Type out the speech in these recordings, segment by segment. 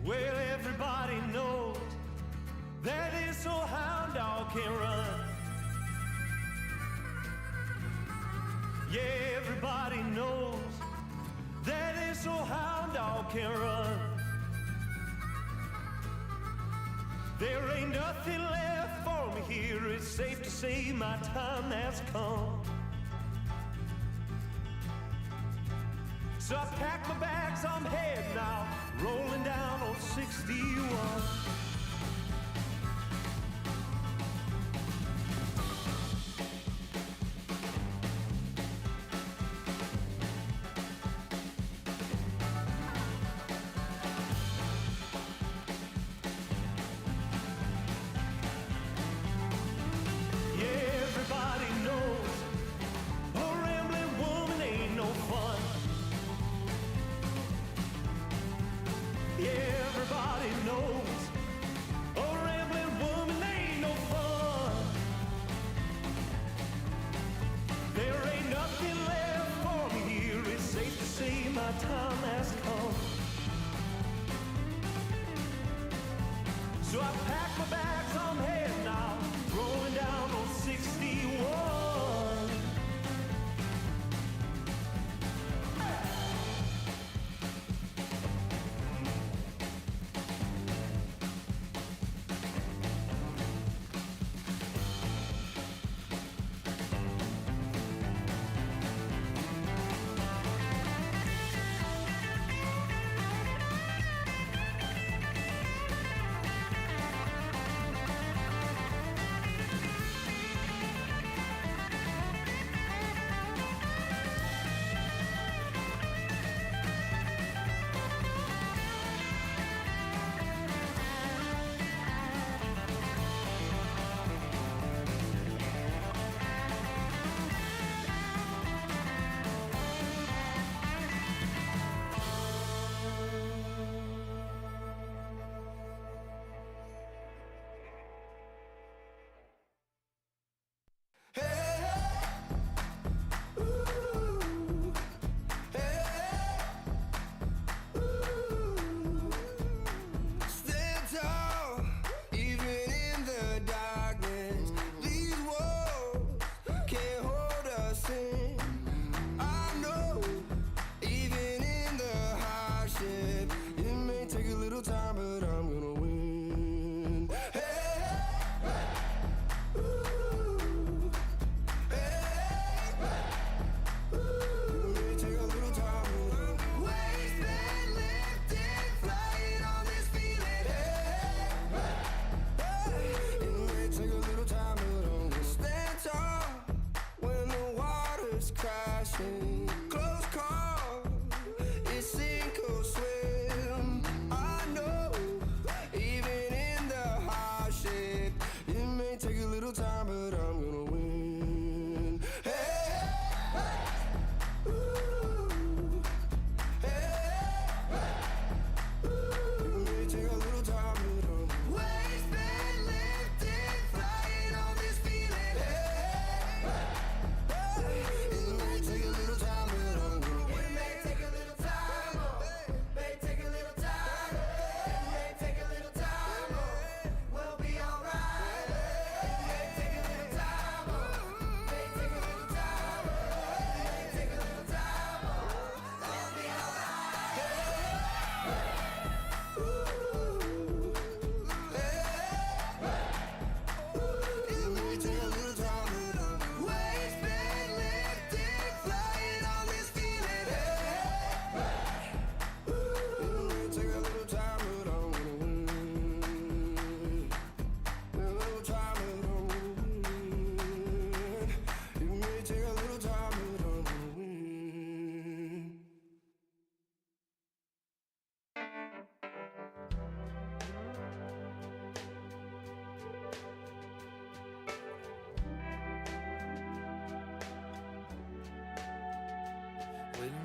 Well, everybody knows that this old hound dog can run. Yeah, everybody knows that this old hound dog can run. There ain't nothing left for me here. It's safe to say my time has come. So I pack my bags, I'm heading out, rolling down on 61. Everybody knows a rambling woman ain't no fun. There ain't nothing left for me here. It's safe to say my time has come. So I pack my bags, I'm heading out, rolling down on 61.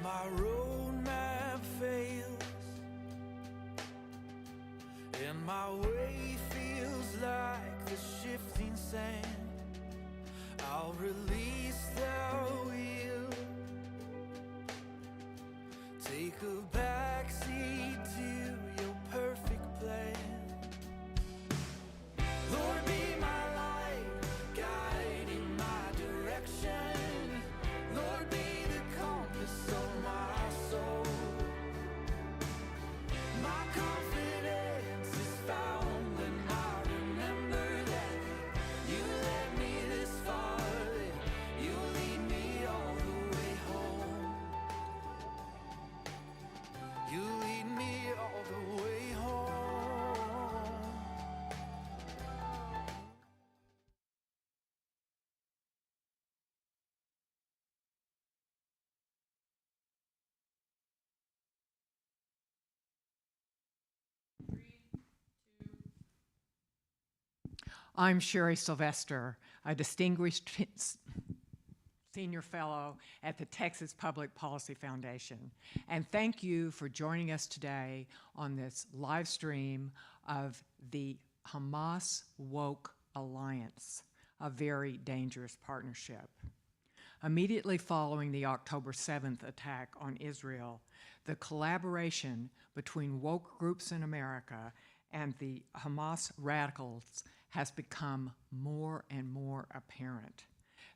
my roadmap fails and my way feels like the shifting sand, I'll release the wheel, take a backseat to your perfect I'm Sherry Sylvester, a distinguished senior fellow at the Texas Public Policy Foundation. And thank you for joining us today on this live stream of the Hamas-woke alliance, a very dangerous partnership. Immediately following the October 7th attack on Israel, the collaboration between woke groups in America and the Hamas radicals has become more and more apparent.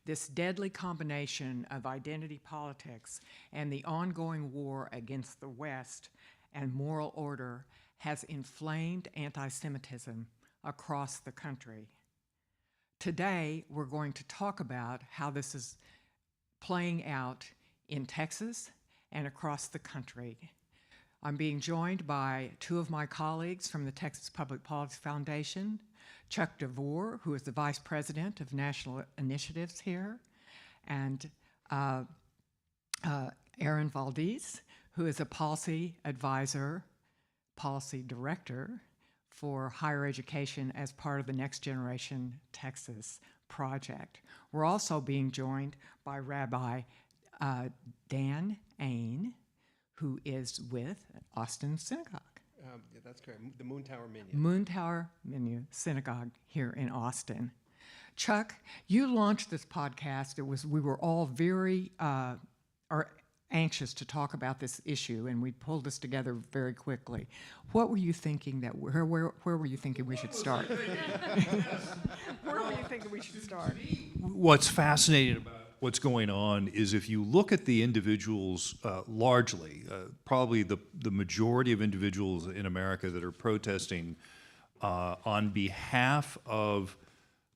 This deadly combination of identity politics and the ongoing war against the West and moral order has inflamed anti-Semitism across the country. Today, we're going to talk about how this is playing out in Texas and across the country. I'm being joined by two of my colleagues from the Texas Public Policy Foundation, Chuck DeVore, who is the Vice President of National Initiatives here, and Erin Valdez, who is a policy advisor, policy director for higher education as part of the Next Generation Texas project. We're also being joined by Rabbi Dan Ain, who is with Austin Synagogue. Yeah, that's correct. The Moon Tower Minyan. Moon Tower Minyan Synagogue here in Austin. Chuck, you launched this podcast. We were all very anxious to talk about this issue, and we pulled this together very quickly. What were you thinking where were you thinking we should start? Where were you thinking we should start? What's fascinating about what's going on is if you look at the individuals largely, probably the majority of individuals in America that are protesting on behalf of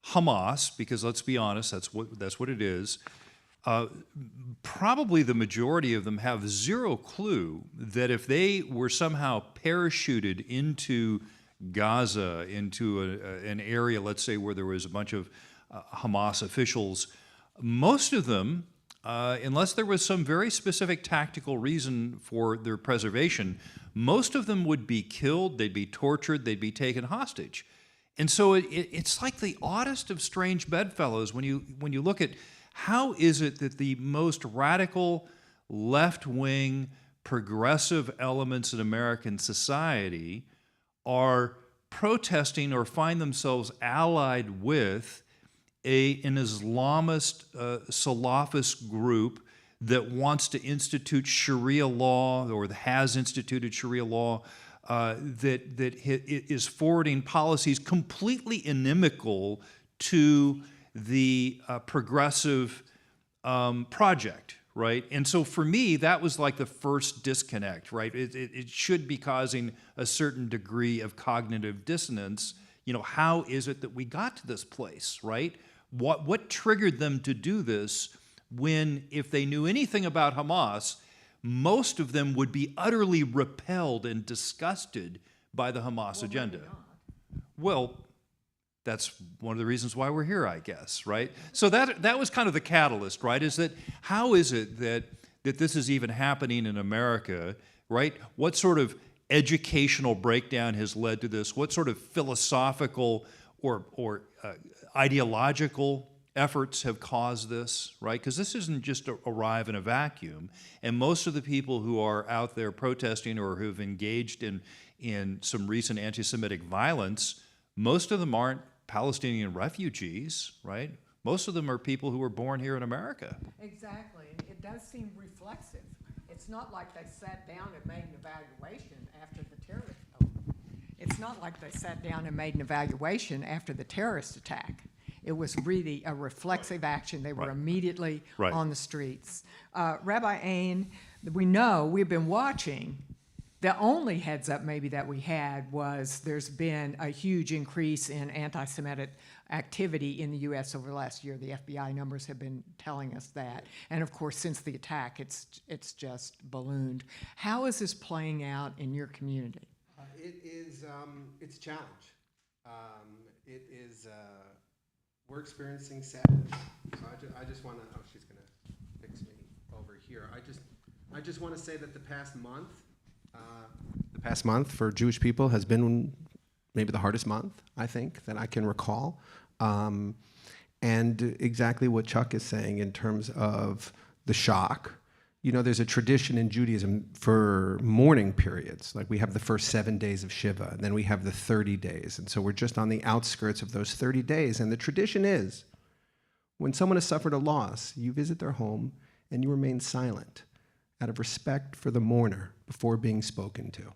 Hamas, because let's be honest, that's what it is, probably the majority of them have zero clue that if they were somehow parachuted into Gaza, into an area, let's say, where there was a bunch of Hamas officials, most of them, unless there was some very specific tactical reason for their preservation, most of them would be killed, they'd be tortured, they'd be taken hostage. And so it's like the oddest of strange bedfellows when you look at how is it that the most radical, left-wing, progressive elements in American society are protesting or find themselves allied with an Islamist Salafist group that wants to institute Sharia law or has instituted Sharia law that is forwarding policies completely inimical to the progressive project, right? And so for me, that was like the first disconnect, right? It should be causing a certain degree of cognitive dissonance. You know, how is it that we got to this place, right? What triggered them to do this when, if they knew anything about Hamas, most of them would be utterly repelled and disgusted by the Hamas agenda? Well, that's one of the reasons why we're here, I guess, right? So that was kind of the catalyst, right? Is that how is it that this is even happening in America, right? What sort of educational breakdown has led to this? What sort of philosophical or ideological efforts have caused this, right? Because this isn't just arrive in a vacuum. And most of the people who are out there protesting or who've engaged in some recent anti-Semitic violence, most of them aren't Palestinian refugees, right? Most of them are people who were born here in America. Exactly. It does seem reflexive. It's not like they sat down and made an evaluation after the terrorist. It's not like they sat down and made an evaluation after the terrorist attack. It was really a reflexive action. They were immediately on the streets. Rabbi Ain, we've been watching. The only heads up maybe that we had was there's been a huge increase in anti-Semitic activity in the U.S. over the last year. The FBI numbers have been telling us that. And of course, since the attack, it's just ballooned. How is this playing out in your community? It's a challenge. We're experiencing sadness. So I just want to, she's going to fix me over here. I just want to say that the past month for Jewish people has been maybe the hardest month, I think, that I can recall. And exactly what Chuck is saying in terms of the shock. You know, there's a tradition in Judaism for mourning periods. Like we have the first 7 days of Shiva, and then we have the 30 days. And so we're just on the outskirts of those 30 days. And the tradition is, when someone has suffered a loss, you visit their home and you remain silent out of respect for the mourner before being spoken to.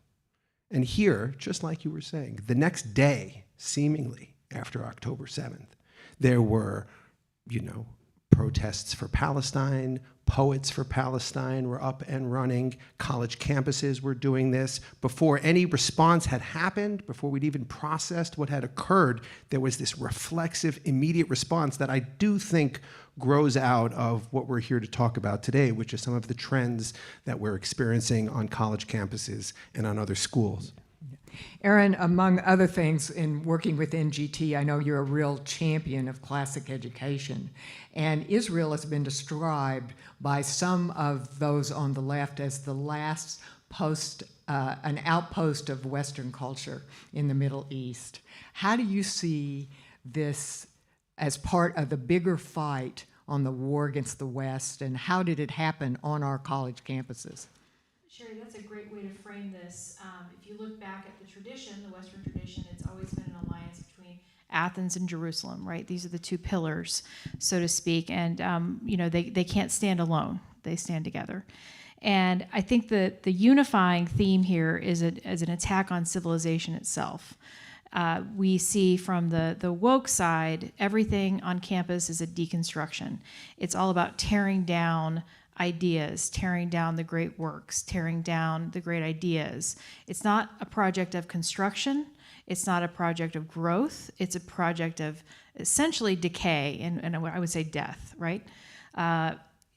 And here, just like you were saying, the next day, seemingly after October 7th, there were, protests for Palestine, poets for Palestine were up and running, college campuses were doing this. Before any response had happened, before we'd even processed what had occurred, there was this reflexive, immediate response that I do think grows out of what we're here to talk about today, which is some of the trends that we're experiencing on college campuses and on other schools. Erin, among other things, in working with NGT, I know you're a real champion of classic education. And Israel has been described by some of those on the left as the last an outpost of Western culture in the Middle East. How do you see this as part of the bigger fight on the war against the West, and how did it happen on our college campuses? Sherry, that's a great way to frame this. If you look back at the tradition, the Western tradition, it's always been an alliance between Athens and Jerusalem, right? These are the two pillars, so to speak, and they can't stand alone. They stand together. And I think that the unifying theme here is as an attack on civilization itself. We see from the woke side, everything on campus is a deconstruction. It's all about tearing down ideas, tearing down the great works, tearing down the great ideas. It's not a project of construction. It's not a project of growth. It's a project of essentially decay and I would say death, right?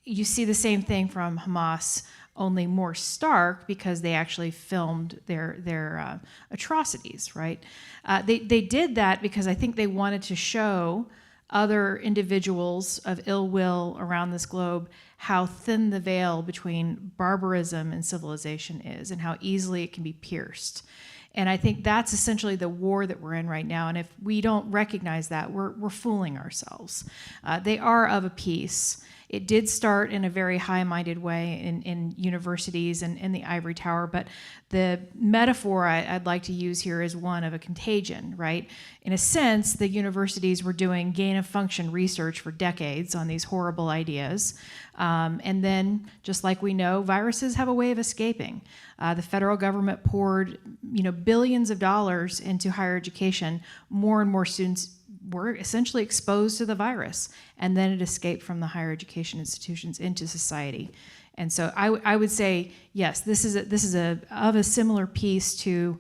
You see the same thing from Hamas, only more stark because they actually filmed their atrocities, right? They did that because I think they wanted to show other individuals of ill will around this globe how thin the veil between barbarism and civilization is and how easily it can be pierced. And I think that's essentially the war that we're in right now. And if we don't recognize that, we're fooling ourselves. They are of a piece. It did start in a very high-minded way in universities and in the ivory tower, but the metaphor I'd like to use here is one of a contagion, right? In a sense, the universities were doing gain-of-function research for decades on these horrible ideas. And then, just like we know, viruses have a way of escaping. The federal government poured, billions of dollars into higher education. More and more students were essentially exposed to the virus, and then it escaped from the higher education institutions into society. And so I would say, yes, this is of a similar piece to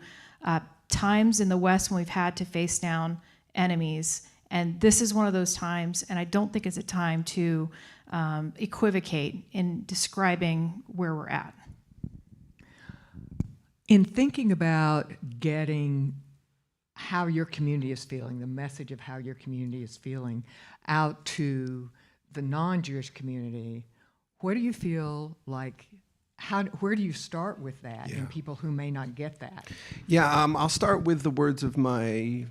times in the West when we've had to face down enemies. And this is one of those times, and I don't think it's a time to equivocate in describing where we're at. In thinking about getting how your community is feeling, the message of how your community is feeling out to the non-Jewish community, where do you feel like, where do you start with that in people who may not get that? Yeah, I'll start with the words of my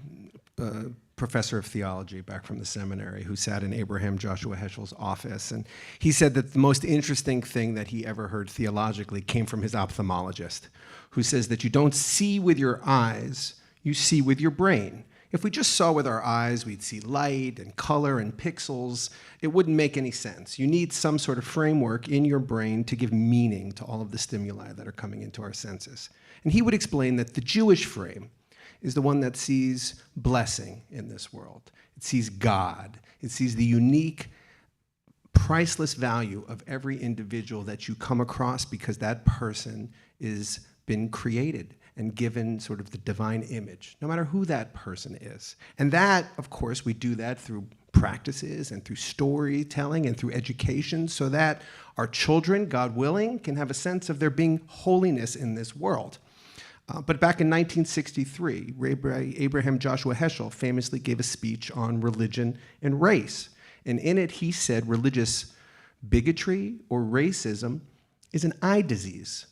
professor of theology back from the seminary who sat in Abraham Joshua Heschel's office. And he said that the most interesting thing that he ever heard theologically came from his ophthalmologist, who says that you don't see with your eyes, you see with your brain. If we just saw with our eyes, we'd see light and color and pixels. It wouldn't make any sense. You need some sort of framework in your brain to give meaning to all of the stimuli that are coming into our senses. And he would explain that the Jewish frame is the one that sees blessing in this world. It sees God. It sees the unique, priceless value of every individual that you come across because that person is been created and given sort of the divine image, no matter who that person is. And that, of course, we do that through practices and through storytelling and through education so that our children, God willing, can have a sense of there being holiness in this world. But back in 1963, Abraham Joshua Heschel famously gave a speech on religion and race. And in it, he said religious bigotry or racism is an eye disease.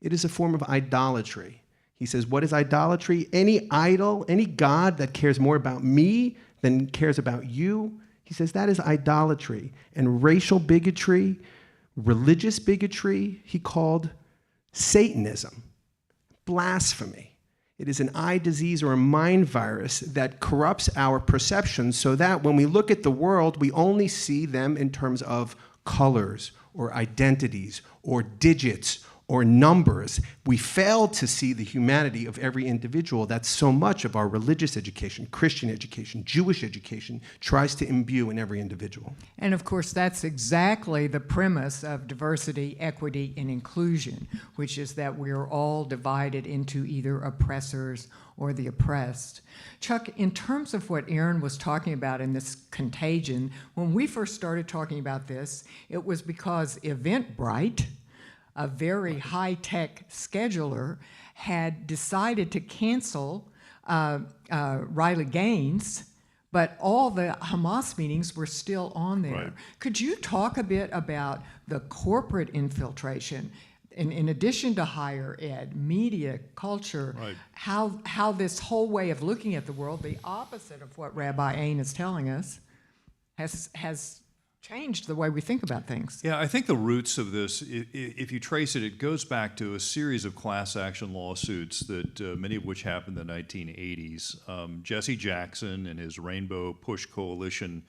It is a form of idolatry. He says, what is idolatry? Any idol, any god that cares more about me than cares about you, he says that is idolatry. And racial bigotry, religious bigotry, he called Satanism, blasphemy. It is an eye disease or a mind virus that corrupts our perceptions so that when we look at the world, we only see them in terms of colors or identities or digits or numbers. We fail to see the humanity of every individual that so much of our religious education, Christian education, Jewish education tries to imbue in every individual. And of course, that's exactly the premise of diversity, equity, and inclusion, which is that we are all divided into either oppressors or the oppressed. Chuck, in terms of what Erin was talking about in this contagion, when we first started talking about this, it was because Eventbrite, a very high-tech scheduler, had decided to cancel Riley Gaines, but all the Hamas meetings were still on there. Right. Could you talk a bit about the corporate infiltration, in addition to higher ed, media, culture, Right. how this whole way of looking at the world, the opposite of what Rabbi Ain is telling us, has changed the way we think about things? Yeah, I think the roots of this, if you trace it, it goes back to a series of class action lawsuits that many of which happened in the 1980s. Jesse Jackson and his Rainbow Push Coalition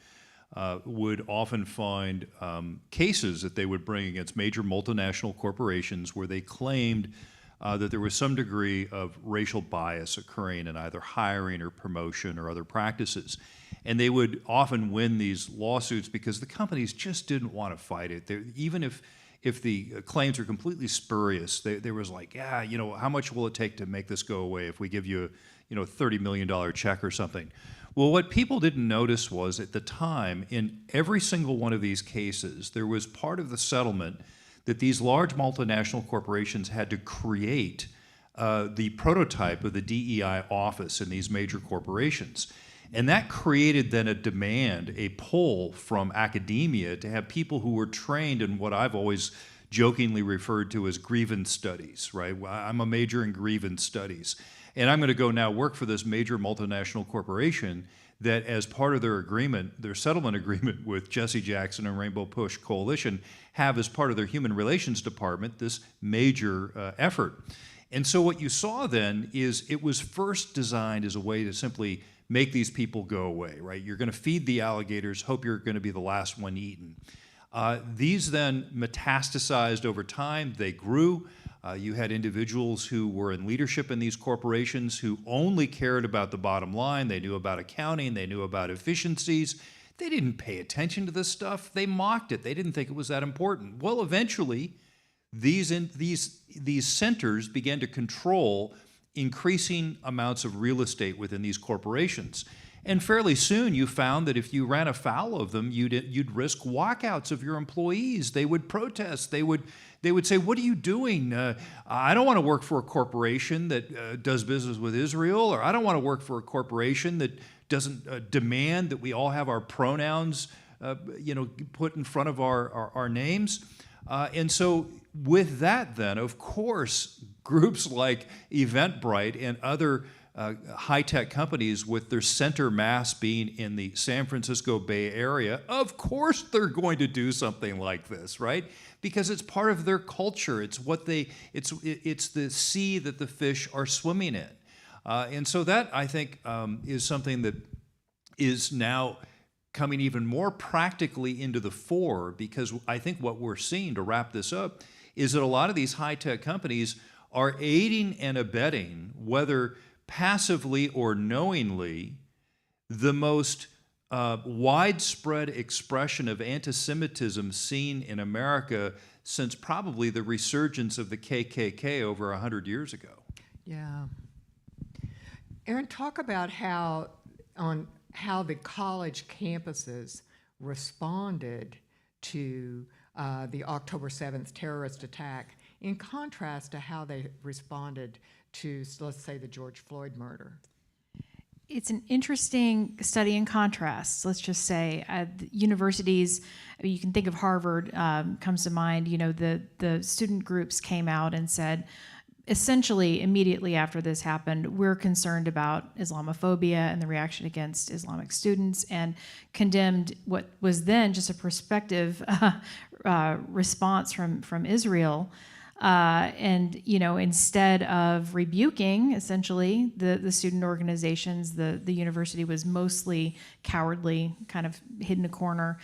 would often find cases that they would bring against major multinational corporations where they claimed that there was some degree of racial bias occurring in either hiring or promotion or other practices. And they would often win these lawsuits because the companies just didn't want to fight it. Even if the claims are completely spurious, there was like, yeah, you know, how much will it take to make this go away if we give you a $30 million check or something? Well, what people didn't notice was at the time, in every single one of these cases, there was part of the settlement that these large multinational corporations had to create the prototype of the DEI office in these major corporations. And that created then a demand, a pull from academia to have people who were trained in what I've always jokingly referred to as grievance studies, right? I'm a major in grievance studies. And I'm going to go now work for this major multinational corporation that, as part of their agreement, their settlement agreement with Jesse Jackson and Rainbow Push Coalition, have as part of their human relations department this major effort. And so what you saw then is it was first designed as a way to simply make these people go away, right? You're going to feed the alligators, hope you're going to be the last one eaten. These then metastasized over time. They grew. You had individuals who were in leadership in these corporations who only cared about the bottom line. They knew about accounting. They knew about efficiencies. They didn't pay attention to this stuff. They mocked it. They didn't think it was that important. Well, eventually, these centers began to control increasing amounts of real estate within these corporations. And fairly soon you found that if you ran afoul of them, you'd risk walkouts of your employees. They would protest. They would say, what are you doing? I don't want to work for a corporation that does business with Israel, or I don't want to work for a corporation that doesn't demand that we all have our pronouns put in front of our names. And so with that then, of course, groups like Eventbrite and other high-tech companies with their center mass being in the San Francisco Bay Area, of course they're going to do something like this, right? Because it's part of their culture. It's it's the sea that the fish are swimming in. And so that, I think, is something that is now coming even more practically into the fore, because I think what we're seeing, to wrap this up, is that a lot of these high-tech companies are aiding and abetting, whether passively or knowingly, the most widespread expression of anti-Semitism seen in America since probably the resurgence of the KKK over 100 years ago. Yeah. Erin, talk about how the college campuses responded to the October 7th terrorist attack, in contrast to how they responded to, let's say, the George Floyd murder. It's an interesting study in contrast. Let's just say universities, you can think of Harvard, comes to mind. You know, the student groups came out and said, essentially, immediately after this happened, we're concerned about Islamophobia and the reaction against Islamic students, and condemned what was then just a prospective response from Israel. And, instead of rebuking, essentially, the student organizations, the university was mostly cowardly, kind of hid in a corner.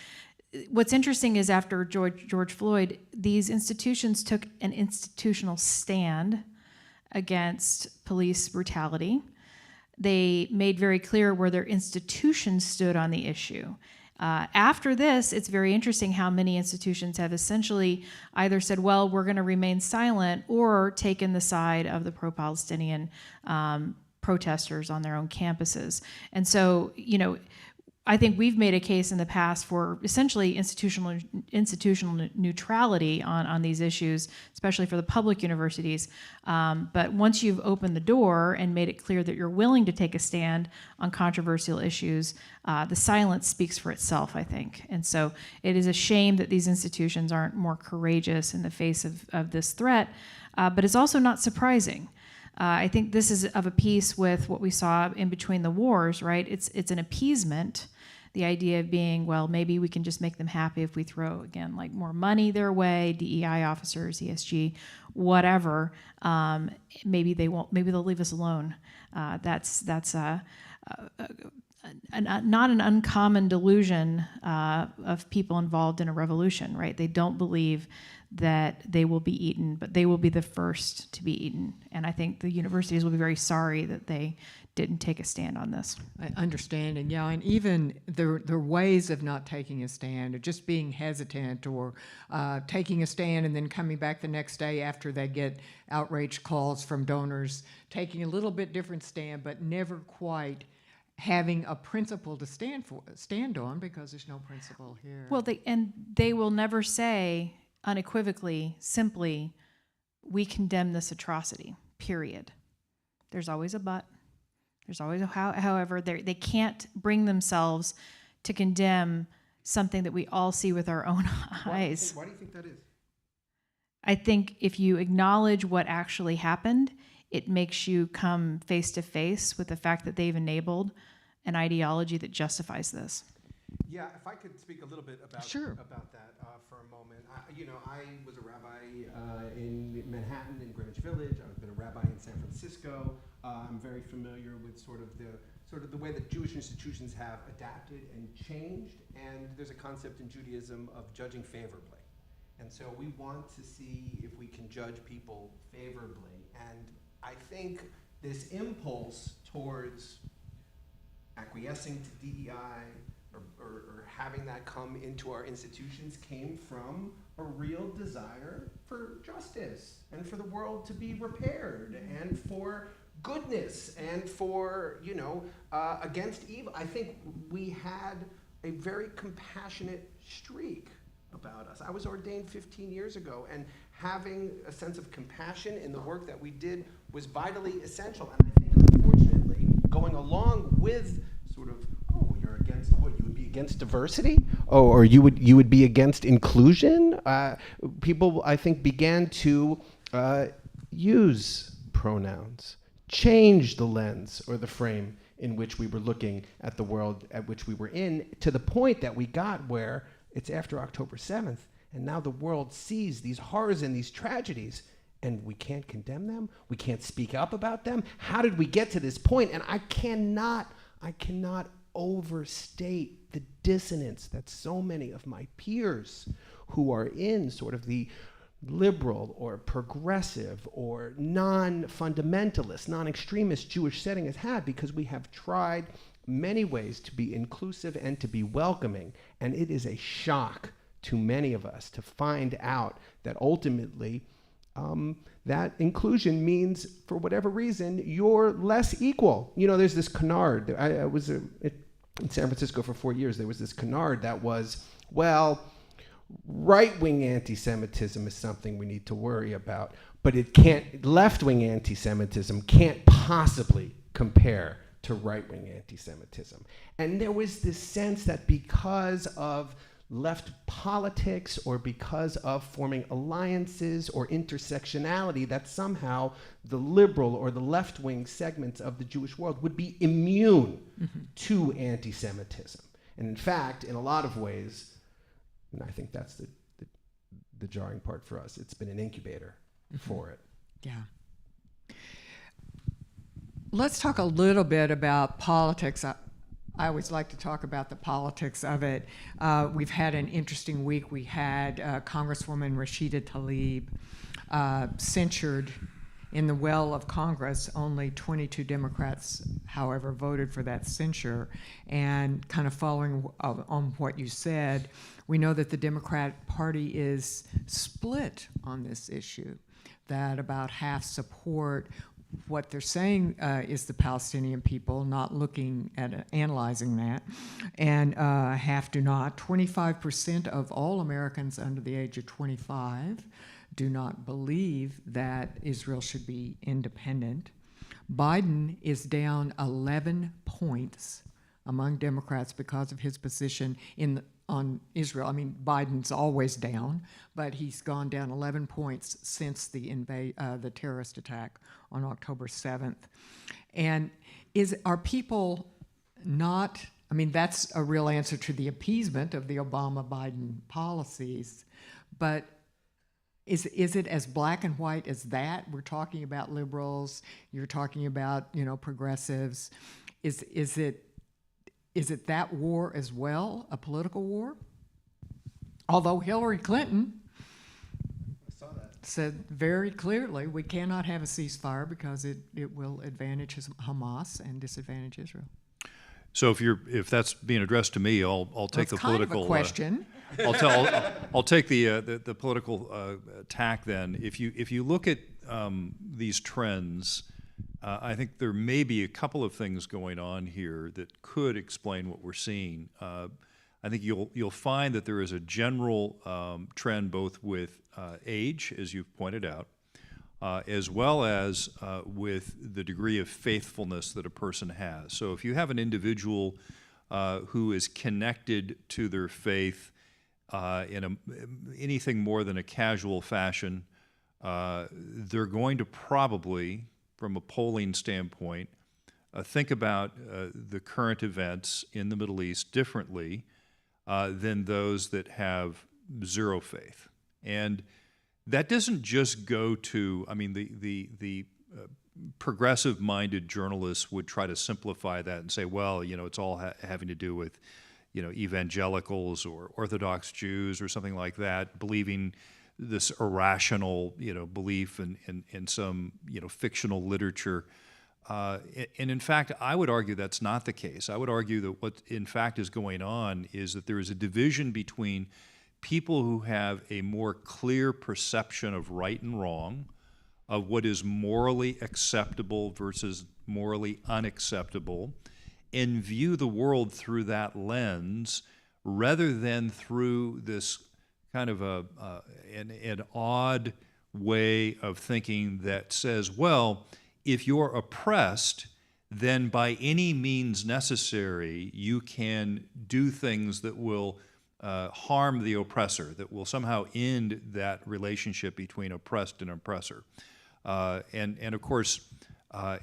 What's interesting is after George Floyd, these institutions took an institutional stand against police brutality. They made very clear where their institutions stood on the issue. After this, it's very interesting how many institutions have essentially either said, well, we're going to remain silent, or taken the side of the pro-Palestinian protesters on their own campuses. And so, I think we've made a case in the past for essentially institutional neutrality on these issues, especially for the public universities. But once you've opened the door and made it clear that you're willing to take a stand on controversial issues, the silence speaks for itself, I think. And so it is a shame that these institutions aren't more courageous in the face of this threat, but it's also not surprising. I think this is of a piece with what we saw in between the wars, right? It's an appeasement. The idea of being, well, maybe we can just make them happy if we throw, again, like more money their way, DEI officers, ESG, whatever. Maybe they won't. Maybe they'll leave us alone. That's not an uncommon delusion of people involved in a revolution, right? They don't believe that they will be eaten, but they will be the first to be eaten. And I think the universities will be very sorry that they didn't take a stand on this. I understand, and and even their ways of not taking a stand, or just being hesitant, or taking a stand and then coming back the next day after they get outrage calls from donors, taking a little bit different stand, but never quite having a principle to stand on, because there's no principle here. Well, they will never say unequivocally, simply, we condemn this atrocity, period. There's always a but. There's always a however. They can't bring themselves to condemn something that we all see with our own eyes. Why do you think that is? I think if you acknowledge what actually happened, it makes you come face to face with the fact that they've enabled an ideology that justifies this. Yeah, if I could speak a little bit about that for a moment. I was a rabbi in Manhattan, in Greenwich Village. I've been a rabbi in San Francisco. I'm very familiar with sort of the way that Jewish institutions have adapted and changed. And there's a concept in Judaism of judging favorably. And so we want to see if we can judge people favorably. And I think this impulse towards acquiescing to DEI or having that come into our institutions came from a real desire for justice and for the world to be repaired and for goodness and for, against evil. I think we had a very compassionate streak about us. I was ordained 15 years ago, and having a sense of compassion in the work that we did was vitally essential. And I think, unfortunately, going along with sort of, you're against what? You would be against diversity? Or you would be against inclusion? People, I think, began to use pronouns, change the lens or the frame in which we were looking at the world at which we were in, to the point that we got where it's after October 7th, and now the world sees these horrors and these tragedies, and we can't condemn them? We can't speak up about them? How did we get to this point? And I cannot overstate the dissonance that so many of my peers who are in sort of the liberal or progressive or non-fundamentalist, non-extremist Jewish setting has had, because we have tried many ways to be inclusive and to be welcoming. And it is a shock to many of us to find out that ultimately that inclusion means, for whatever reason, you're less equal. There's this canard. I was in San Francisco for 4 years. There was this canard that was, right-wing anti-Semitism is something we need to worry about, but left-wing anti-Semitism can't possibly compare to right-wing anti-Semitism. And there was this sense that because of left politics or because of forming alliances or intersectionality, that somehow the liberal or the left-wing segments of the Jewish world would be immune to anti-Semitism. And in fact, in a lot of ways, and I think that's the jarring part for us, it's been an incubator for it. Yeah. Let's talk a little bit about politics. I always like to talk about the politics of it. We've had an interesting week. We had Congresswoman Rashida Tlaib censured in the well of Congress. Only 22 Democrats, however, voted for that censure. And kind of following on what you said, we know that the Democrat Party is split on this issue, that about half support what they're saying is the Palestinian people, not looking at analyzing that, and half do not. 25% of all Americans under the age of 25 do not believe that Israel should be independent. Biden is down 11 points among Democrats because of his position on Israel. I mean, Biden's always down, but he's gone down 11 points since the terrorist attack on October 7th. And are people not, I mean, that's a real answer to the appeasement of the Obama-Biden policies, but is it as black and white as that? We're talking about liberals, you're talking about, progressives. Is it that war as well, a political war? Although Hillary Clinton said very clearly we cannot have a ceasefire because it will advantage Hamas and disadvantage Israel. So if that's being addressed to me, I'll take the political question. I'll take the political tack then. If you look at these trends, I think there may be a couple of things going on here that could explain what we're seeing. I think you'll find that there is a general trend both with age, as you've pointed out, as well as with the degree of faithfulness that a person has. So if you have an individual who is connected to their faith in anything more than a casual fashion, they're going to probably, from a polling standpoint, think about the current events in the Middle East differently than those that have zero faith. And that doesn't just go to, I mean, the progressive-minded journalists would try to simplify that and say, well, it's all having to do with, evangelicals or Orthodox Jews or something like that, believing this irrational, belief in some, fictional literature. And in fact, I would argue that's not the case. I would argue that what in fact is going on is that there is a division between people who have a more clear perception of right and wrong, of what is morally acceptable versus morally unacceptable, and view the world through that lens rather than through this kind of an odd way of thinking that says, well, if you're oppressed, then by any means necessary, you can do things that will harm the oppressor, that will somehow end that relationship between oppressed and oppressor. And of course,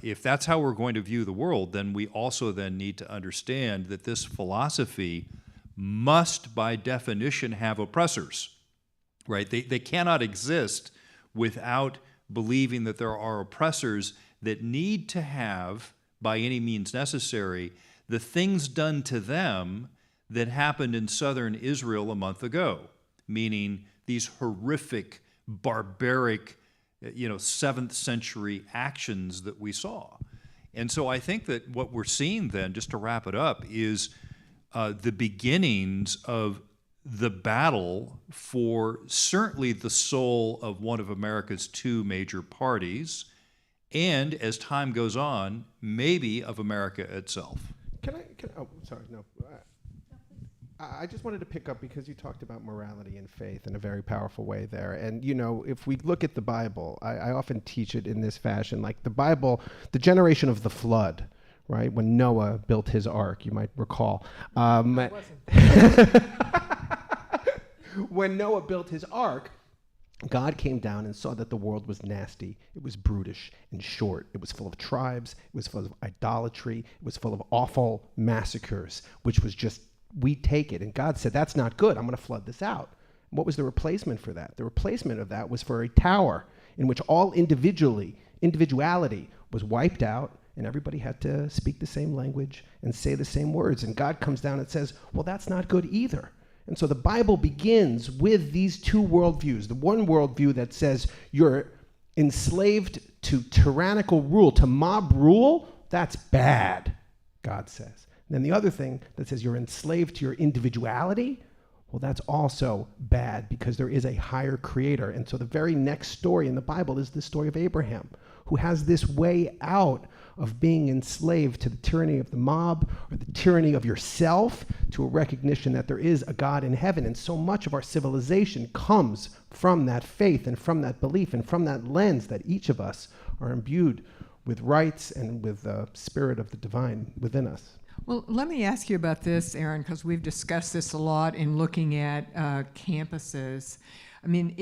if that's how we're going to view the world, then we also then need to understand that this philosophy must, by definition, have oppressors, right? They cannot exist without believing that there are oppressors that need to have, by any means necessary, the things done to them that happened in southern Israel a month ago, meaning these horrific, barbaric, 7th century actions that we saw. And so I think that what we're seeing then, just to wrap it up, is the beginnings of the battle for certainly the soul of one of America's two major parties, and as time goes on, maybe of America itself. I just wanted to pick up because you talked about morality and faith in a very powerful way there. And, if we look at the Bible, I often teach it in this fashion, like the Bible, the generation of the flood, right? When Noah built his ark, you might recall. when Noah built his ark, God came down and saw that the world was nasty. It was brutish and short. It was full of tribes. It was full of idolatry. It was full of awful massacres, which was just, we take it. And God said, that's not good. I'm going to flood this out. And what was the replacement for that? The replacement of that was for a tower in which all individuality was wiped out, and everybody had to speak the same language and say the same words. And God comes down and says, well, that's not good either. And so the Bible begins with these two worldviews. The one worldview that says you're enslaved to tyrannical rule, to mob rule, that's bad, God says. And then the other thing that says you're enslaved to your individuality, well, that's also bad because there is a higher creator. And so the very next story in the Bible is the story of Abraham, who has this way out of being enslaved to the tyranny of the mob or the tyranny of yourself, to a recognition that there is a God in heaven. And so much of our civilization comes from that faith and from that belief and from that lens that each of us are imbued with rights and with the spirit of the divine within us. Well, let me ask you about this, Erin, because we've discussed this a lot in looking at campuses. I mean,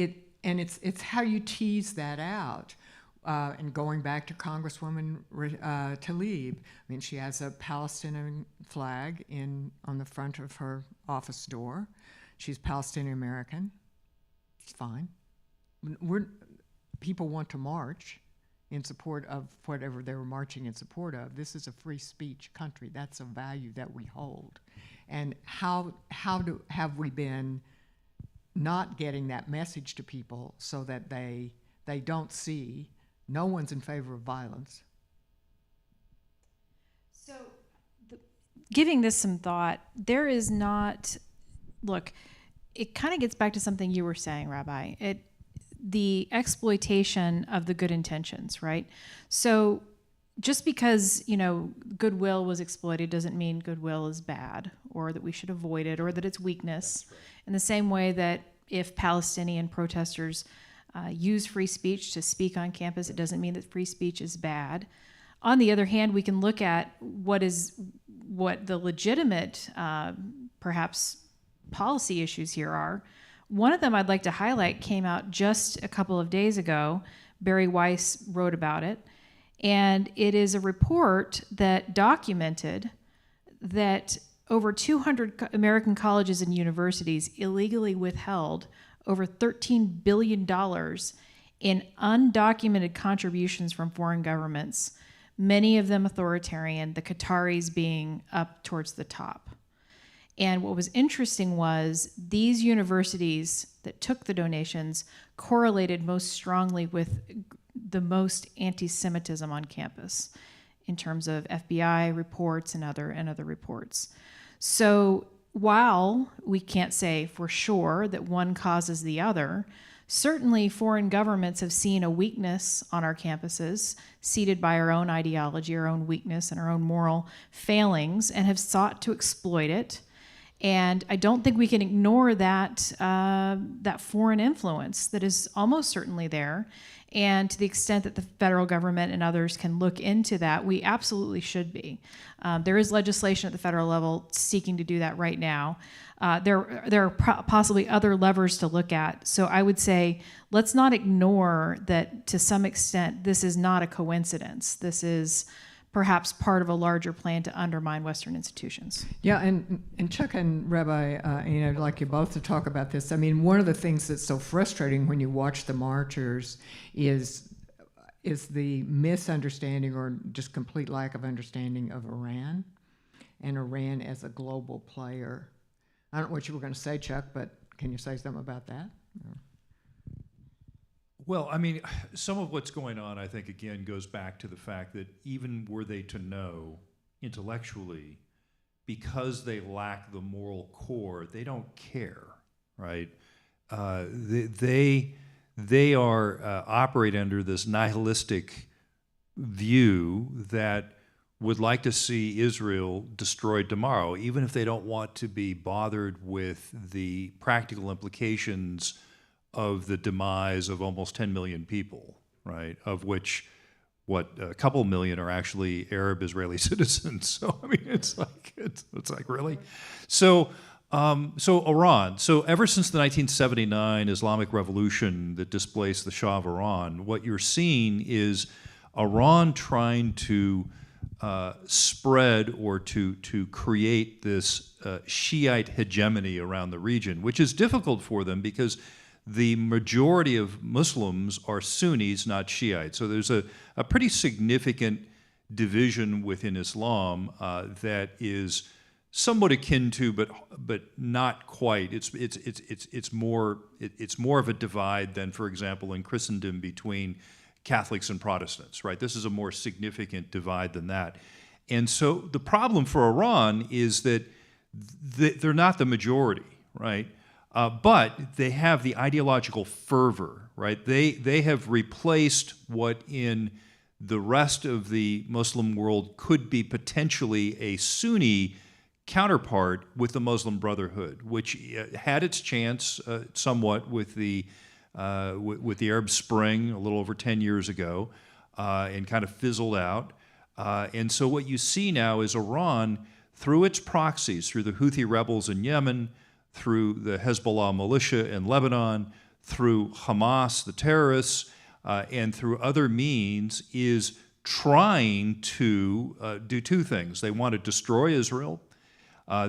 it's how you tease that out. And going back to Congresswoman Tlaib, I mean, she has a Palestinian flag on the front of her office door. She's Palestinian American. It's fine. People want to march in support of whatever they were marching in support of. This is a free speech country. That's a value that we hold. And have we been not getting that message to people so that they don't see? No one's in favor of violence. So, giving this some thought, there is not, look, it kind of gets back to something you were saying, Rabbi. The exploitation of the good intentions, right? So just because, goodwill was exploited doesn't mean goodwill is bad or that we should avoid it or that it's weakness. In the same way that if Palestinian protesters use free speech to speak on campus, it doesn't mean that free speech is bad. On the other hand, we can look at what the legitimate, perhaps, policy issues here are. One of them I'd like to highlight came out just a couple of days ago. Barry Weiss wrote about it. And it is a report that documented that over 200 American colleges and universities illegally withheld over $13 billion in undocumented contributions from foreign governments, many of them authoritarian, the Qataris being up towards the top. And what was interesting was these universities that took the donations correlated most strongly with the most anti-Semitism on campus in terms of FBI reports and other reports. So while we can't say for sure that one causes the other, certainly foreign governments have seen a weakness on our campuses, seated by our own ideology, our own weakness, and our own moral failings, and have sought to exploit it. And I don't think we can ignore that foreign influence that is almost certainly there. And to the extent that the federal government and others can look into that, we absolutely should be. There is legislation at the federal level seeking to do that right now. There are possibly other levers to look at. So I would say let's not ignore that to some extent this is not a coincidence. This is perhaps part of a larger plan to undermine Western institutions. Yeah, and Chuck and Rabbi, I'd like you both to talk about this. I mean, one of the things that's so frustrating when you watch the marchers is the misunderstanding or just complete lack of understanding of Iran and Iran as a global player. I don't know what you were going to say, Chuck, but can you say something about that? Well, I mean, some of what's going on, I think, again, goes back to the fact that even were they to know intellectually, because they lack the moral core, they don't care, right? They operate under this nihilistic view that would like to see Israel destroyed tomorrow, even if they don't want to be bothered with the practical implications of the demise of almost 10 million people, right? Of which, a couple million are actually Arab Israeli citizens. So I mean, it's like really. So So Iran. So ever since the 1979 Islamic Revolution that displaced the Shah of Iran, what you're seeing is Iran trying to spread or to create this Shiite hegemony around the region, which is difficult for them because the majority of Muslims are Sunnis, not Shiites. So there's a pretty significant division within Islam that is somewhat akin to, but not quite. It's more of a divide than, for example, in Christendom between Catholics and Protestants, right? This is a more significant divide than that. And so the problem for Iran is that they're not the majority, right? But they have the ideological fervor, right? They have replaced what in the rest of the Muslim world could be potentially a Sunni counterpart with the Muslim Brotherhood, which had its chance somewhat with the Arab Spring a little over 10 years ago and kind of fizzled out. And so what you see now is Iran, through its proxies, through the Houthi rebels in Yemen, through the Hezbollah militia in Lebanon, through Hamas, the terrorists, and through other means, is trying to do two things. They want to destroy Israel.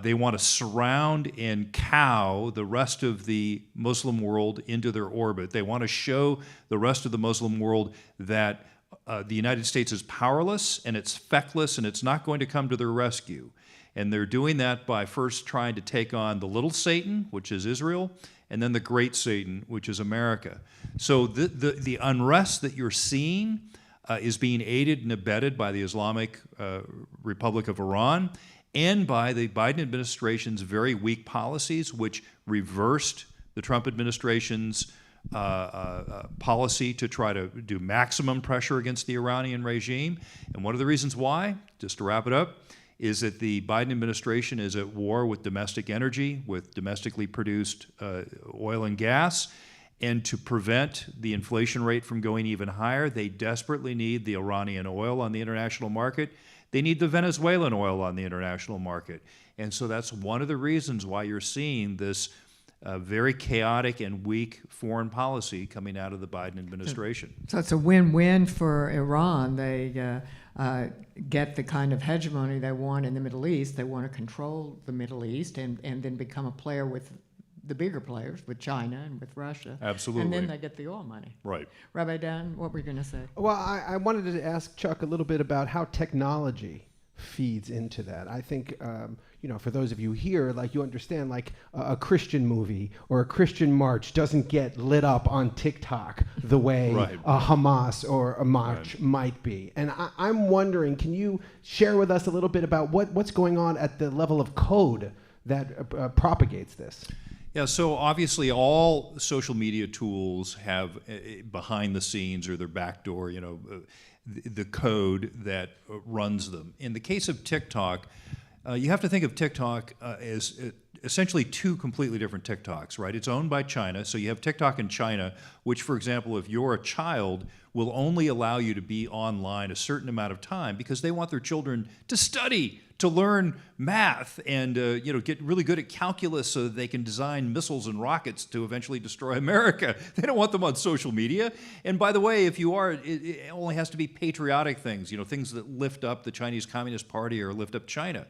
They want to surround and cow the rest of the Muslim world into their orbit. They want to show the rest of the Muslim world that the United States is powerless and it's feckless and it's not going to come to their rescue. And they're doing that by first trying to take on the little Satan, which is Israel, and then the great Satan, which is America. So the unrest that you're seeing is being aided and abetted by the Islamic Republic of Iran and by the Biden administration's very weak policies, which reversed the Trump administration's policy to try to do maximum pressure against the Iranian regime. And one of the reasons why, just to wrap it up, is that the Biden administration is at war with domestic energy, with domestically produced oil and gas. And to prevent the inflation rate from going even higher, they desperately need the Iranian oil on the international market. They need the Venezuelan oil on the international market. And so that's one of the reasons why you're seeing this very chaotic and weak foreign policy coming out of the Biden administration. So it's a win-win for Iran. They get the kind of hegemony they want in the Middle East. They want to control the Middle East and then become a player with the bigger players, with China and with Russia. Absolutely. And then they get the oil money. Right. Rabbi Dan, what were you going to say? Well, I wanted to ask Chuck a little bit about how technology feeds into that. I think, for those of you here, you understand, a Christian movie or a Christian march doesn't get lit up on TikTok the way a Hamas or a march might be. And I'm wondering, can you share with us a little bit about what's going on at the level of code that propagates this? Yeah, so obviously all social media tools have behind the scenes or their backdoor, the code that runs them. In the case of TikTok, you have to think of TikTok as essentially two completely different TikToks, right? It's owned by China, so you have TikTok in China, which, for example, if you're a child, will only allow you to be online a certain amount of time because they want their children to study, to learn math, and get really good at calculus so that they can design missiles and rockets to eventually destroy America. They don't want them on social media. And by the way, if you are, it only has to be patriotic things, things that lift up the Chinese Communist Party or lift up China.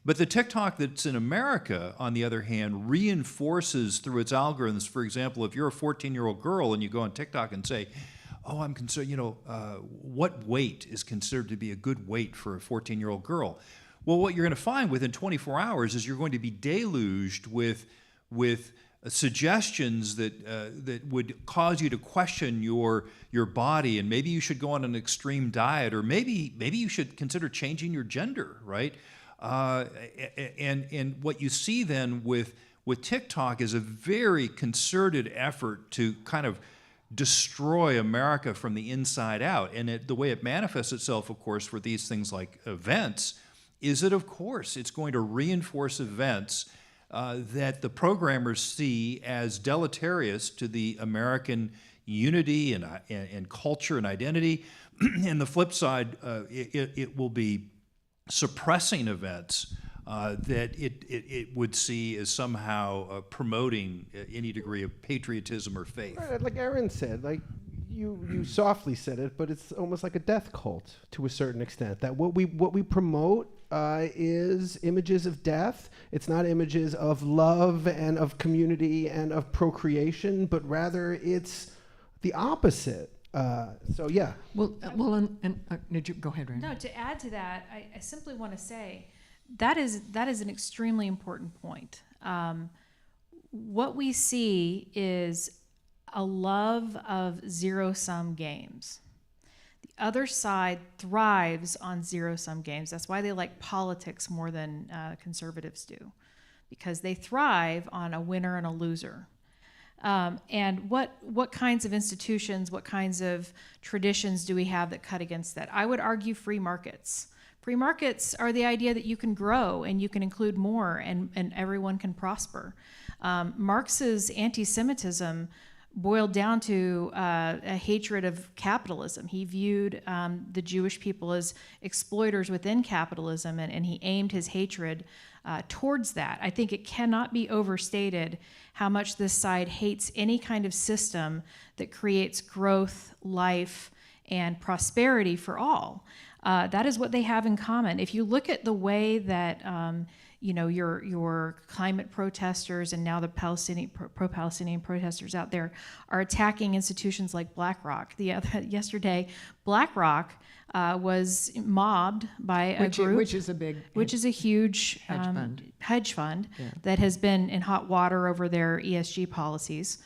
But the TikTok that's in America, on the other hand, reinforces through its algorithms. For example, if you're a 14-year-old girl and you go on TikTok and say, oh, I'm concerned, what weight is considered to be a good weight for a 14-year-old girl? Well, what you're going to find within 24 hours is you're going to be deluged with suggestions that would cause you to question your body, and maybe you should go on an extreme diet, or maybe you should consider changing your gender, right? And what you see then with TikTok is a very concerted effort to kind of destroy America from the inside out. And the way it manifests itself, of course, for these things like events, is that, of course, it's going to reinforce events that the programmers see as deleterious to the American unity and culture and identity. And the flip side, it will be suppressing events that it would see as somehow promoting any degree of patriotism or faith. Right, like Erin said, like you softly said it, but it's almost like a death cult to a certain extent. That what we promote is images of death. It's not images of love and of community and of procreation, but rather it's the opposite. So yeah. Well, did you go ahead, Randy? No, to add to that, I simply want to say that is an extremely important point. What we see is a love of zero-sum games. The other side thrives on zero-sum games. That's why they like politics more than conservatives do, because they thrive on a winner and a loser. And what kinds of institutions, what kinds of traditions do we have that cut against that? I would argue free markets. Free markets are the idea that you can grow and you can include more and everyone can prosper. Marx's anti-Semitism boiled down to a hatred of capitalism. He viewed the Jewish people as exploiters within capitalism, and he aimed his hatred towards that. I think it cannot be overstated how much this side hates any kind of system that creates growth, life, and prosperity for all. That is what they have in common. If you look at the way that your climate protesters and now the pro-Palestinian protesters out there are attacking institutions like BlackRock. Yesterday, BlackRock was mobbed by a group, which is a huge hedge fund that has been in hot water over their ESG policies.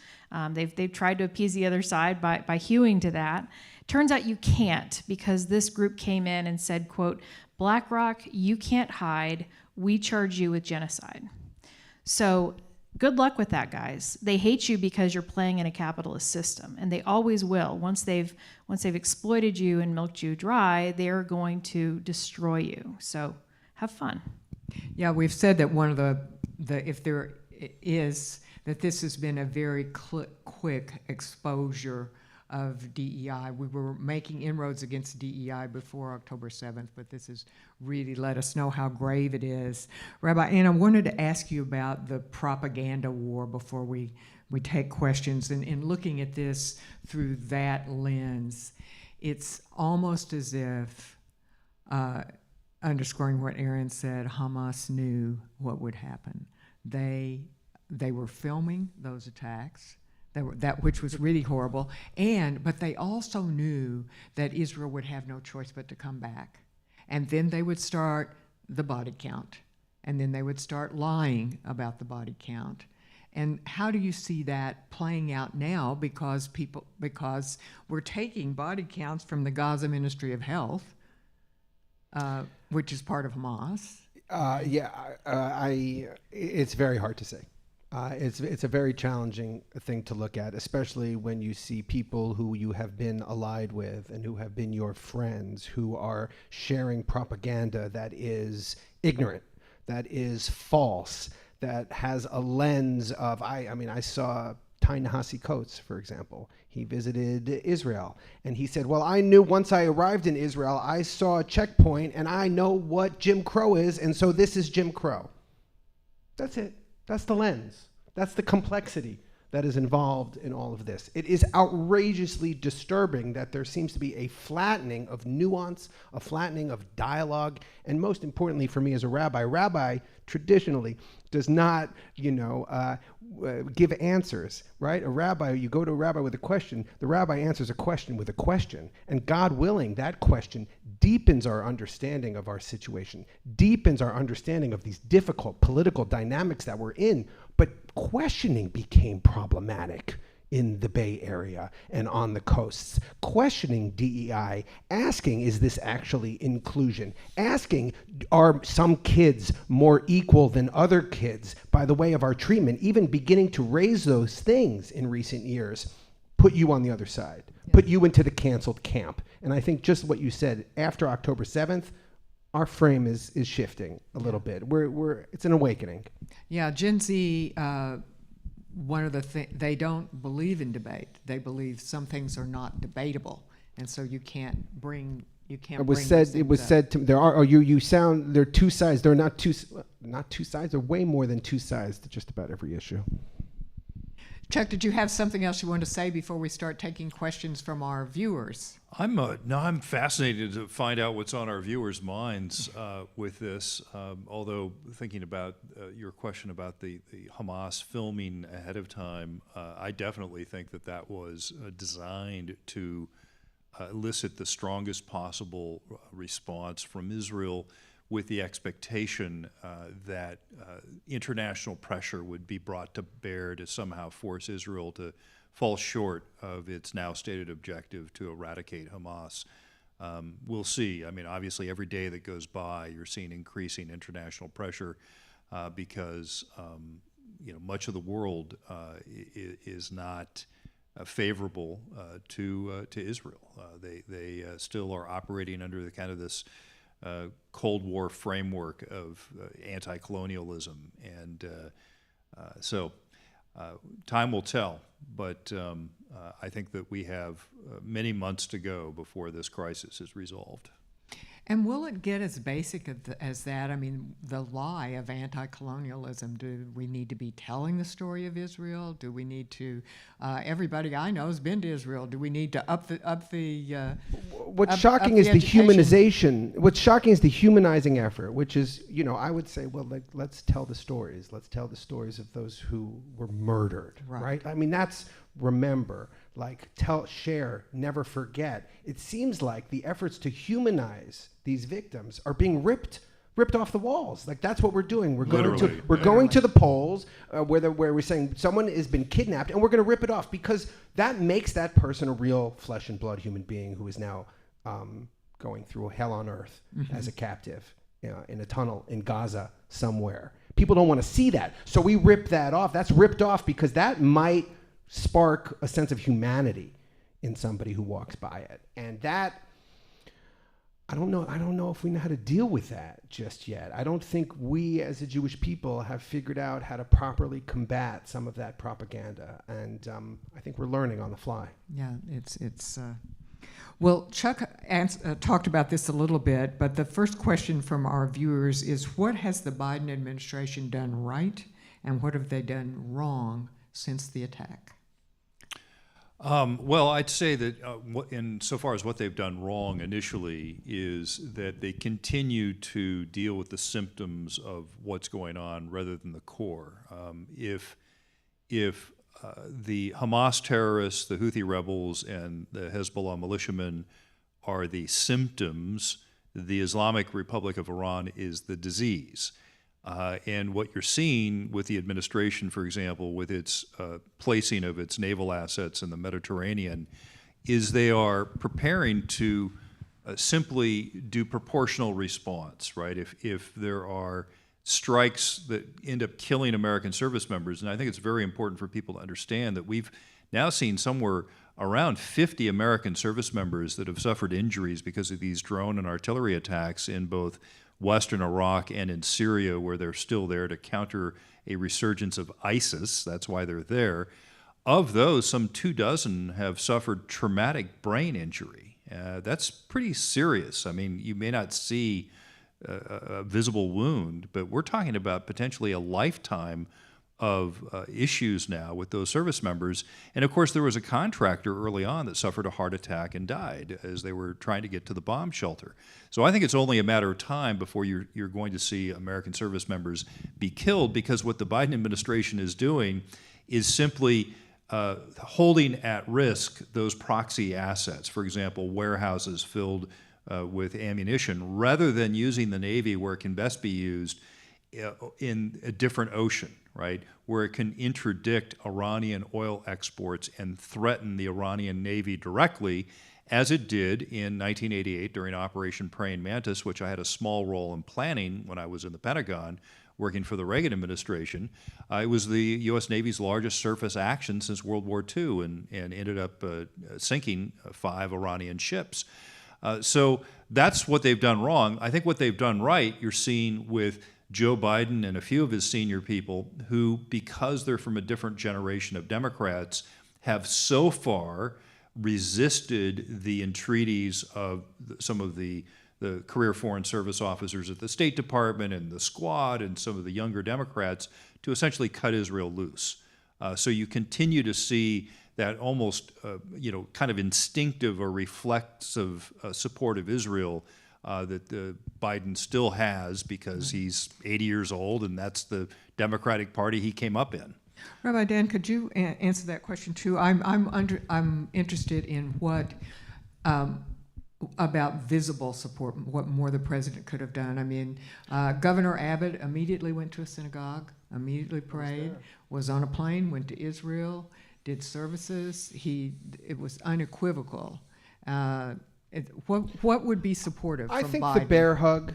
They've tried to appease the other side by hewing to that. Turns out you can't, because this group came in and said, quote, BlackRock, you can't hide. We charge you with genocide. So good luck with that, guys. They hate you because you're playing in a capitalist system, and they always will. Once they've exploited you and milked you dry, they're going to destroy you. So have fun. Yeah, we've said that one of the if there is, that this has been a very quick exposure of DEI. We were making inroads against DEI before October 7th, but this has really let us know how grave it is. Rabbi Ann, I wanted to ask you about the propaganda war before we take questions. And in looking at this through that lens, it's almost as if, underscoring what Erin said, Hamas knew what would happen. They were filming those attacks, which was really horrible, but they also knew that Israel would have no choice but to come back. And then they would start the body count, and then they would start lying about the body count. And how do you see that playing out now? Because we're taking body counts from the Gaza Ministry of Health, which is part of Hamas. It's very hard to say. It's a very challenging thing to look at, especially when you see people who you have been allied with and who have been your friends who are sharing propaganda that is ignorant, that is false, that has a lens of, I saw Ta-Nehisi Coates, for example. He visited Israel, and he said, well, I knew once I arrived in Israel, I saw a checkpoint, and I know what Jim Crow is, and so this is Jim Crow. That's it. That's the lens. That's the complexity that is involved in all of this. It is outrageously disturbing that there seems to be a flattening of nuance, a flattening of dialogue, and most importantly for me as a rabbi traditionally does not, give answers, right? You go to a rabbi with a question, the rabbi answers a question with a question, and God willing, that question deepens our understanding of our situation, deepens our understanding of these difficult political dynamics that we're in. But questioning became problematic in the Bay Area and on the coasts. Questioning DEI, asking, is this actually inclusion? Asking, are some kids more equal than other kids by the way of our treatment? Even beginning to raise those things in recent years put you on the other side, put you into the canceled camp. And I think just what you said, after October 7th, our frame is shifting a little bit. It's an awakening. Yeah, Gen Z, one of the things, they don't believe in debate. They believe some things are not debatable, and so you can't bring You can't. It was bring said. those It was things up. said to there are. Or you sound. There are two sides. There are not two sides. There are way more than two sides to just about every issue. Chuck, did you have something else you wanted to say before we start taking questions from our viewers? I'm fascinated to find out what's on our viewers' minds with this. Although thinking about your question about the Hamas filming ahead of time, I definitely think that was designed to elicit the strongest possible response from Israel, with the expectation that international pressure would be brought to bear to somehow force Israel to fall short of its now stated objective to eradicate Hamas. We'll see. I mean, obviously, every day that goes by, you're seeing increasing international pressure because much of the world is not favorable to Israel. They still are operating under the kind of this Cold War framework of anti-colonialism, and so time will tell. But I think that we have many months to go before this crisis is resolved. And will it get as basic as that? I mean, the lie of anti-colonialism. Do we need to be telling the story of Israel? Do we need to? Everybody I know has been to Israel. Do we need to up the? What's shocking is the humanization. What's shocking is the humanizing effort, which is, I would say, well, let's tell the stories. Let's tell the stories of those who were murdered, right? I mean, that's remember, tell, share, never forget. It seems like the efforts to humanize these victims are being ripped off the walls. That's what we're doing. We're going to the polls where we're saying someone has been kidnapped, and we're going to rip it off because that makes that person a real flesh and blood human being who is now going through hell on earth as a captive in a tunnel in Gaza somewhere. People don't want to see that, so we rip that off. That's ripped off because that might spark a sense of humanity in somebody who walks by it, and that. I don't know if we know how to deal with that just yet. I don't think we as a Jewish people have figured out how to properly combat some of that propaganda. And I think we're learning on the fly. Yeah, well, Chuck talked about this a little bit, but the first question from our viewers is, what has the Biden administration done right, and what have they done wrong since the attack? Well, I'd say that insofar as what they've done wrong initially is that they continue to deal with the symptoms of what's going on rather than the core. If the Hamas terrorists, the Houthi rebels, and the Hezbollah militiamen are the symptoms, the Islamic Republic of Iran is the disease. And what you're seeing with the administration, for example, with its placing of its naval assets in the Mediterranean, is they are preparing to simply do proportional response, right? If there are strikes that end up killing American service members, and I think it's very important for people to understand that we've now seen somewhere around 50 American service members that have suffered injuries because of these drone and artillery attacks in both Western Iraq and in Syria, where they're still there to counter a resurgence of ISIS. That's why they're there. Of those, some 24 have suffered traumatic brain injury. That's pretty serious. I mean, you may not see a visible wound, but we're talking about potentially a lifetime of issues now with those service members. And of course, there was a contractor early on that suffered a heart attack and died as they were trying to get to the bomb shelter. So I think it's only a matter of time before you're going to see American service members be killed, because what the Biden administration is doing is simply holding at risk those proxy assets, for example, warehouses filled with ammunition, rather than using the Navy where it can best be used in a different ocean, right, where it can interdict Iranian oil exports and threaten the Iranian Navy directly, as it did in 1988 during Operation Praying Mantis, which I had a small role in planning when I was in the Pentagon working for the Reagan administration. It was the U.S. Navy's largest surface action since World War II and ended up sinking 5 Iranian ships. So that's what they've done wrong. I think what they've done right, you're seeing with Joe Biden and a few of his senior people who, because they're from a different generation of Democrats, have so far resisted the entreaties of some of the career Foreign Service officers at the State Department and the Squad and some of the younger Democrats to essentially cut Israel loose. So you continue to see that almost, kind of instinctive or reflexive support of Israel that Biden still has because he's 80 years old and that's the Democratic Party he came up in. Rabbi Dan, could you answer that question too? I'm interested in what about visible support, what more the president could have done. I mean, Governor Abbott immediately went to a synagogue, immediately prayed, was on a plane, went to Israel, did services. It was unequivocal. What would be supportive from Biden? I think the bear hug.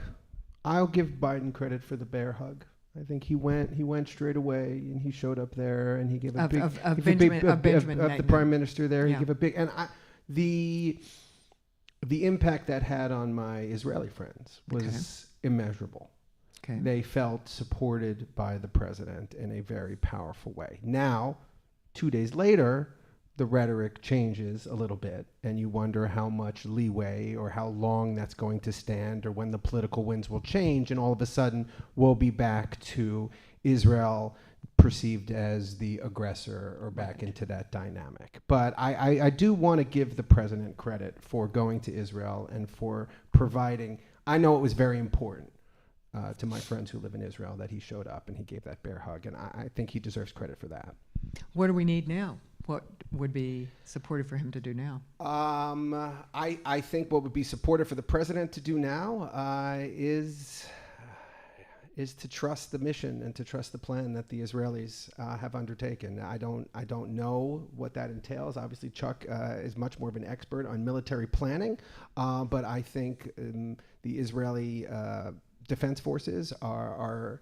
I'll give Biden credit for the bear hug. I think he went straight away and he showed up there and he gave a big of the prime minister there. Yeah. He gave a big the impact that had on my Israeli friends was immeasurable. Okay. They felt supported by the president in a very powerful way. Now, 2 days later, the rhetoric changes a little bit, and you wonder how much leeway or how long that's going to stand or when the political winds will change, and all of a sudden we'll be back to Israel perceived as the aggressor or back into that dynamic. But I do want to give the president credit for going to Israel and for providing, I know it was very important to my friends who live in Israel that he showed up and he gave that bear hug, and I think he deserves credit for that. What do we need now? What would be supportive for him to do now? I think what would be supportive for the president to do now is to trust the mission and to trust the plan that the Israelis have undertaken. I don't know what that entails. Obviously, Chuck is much more of an expert on military planning, but I think the Israeli defense forces are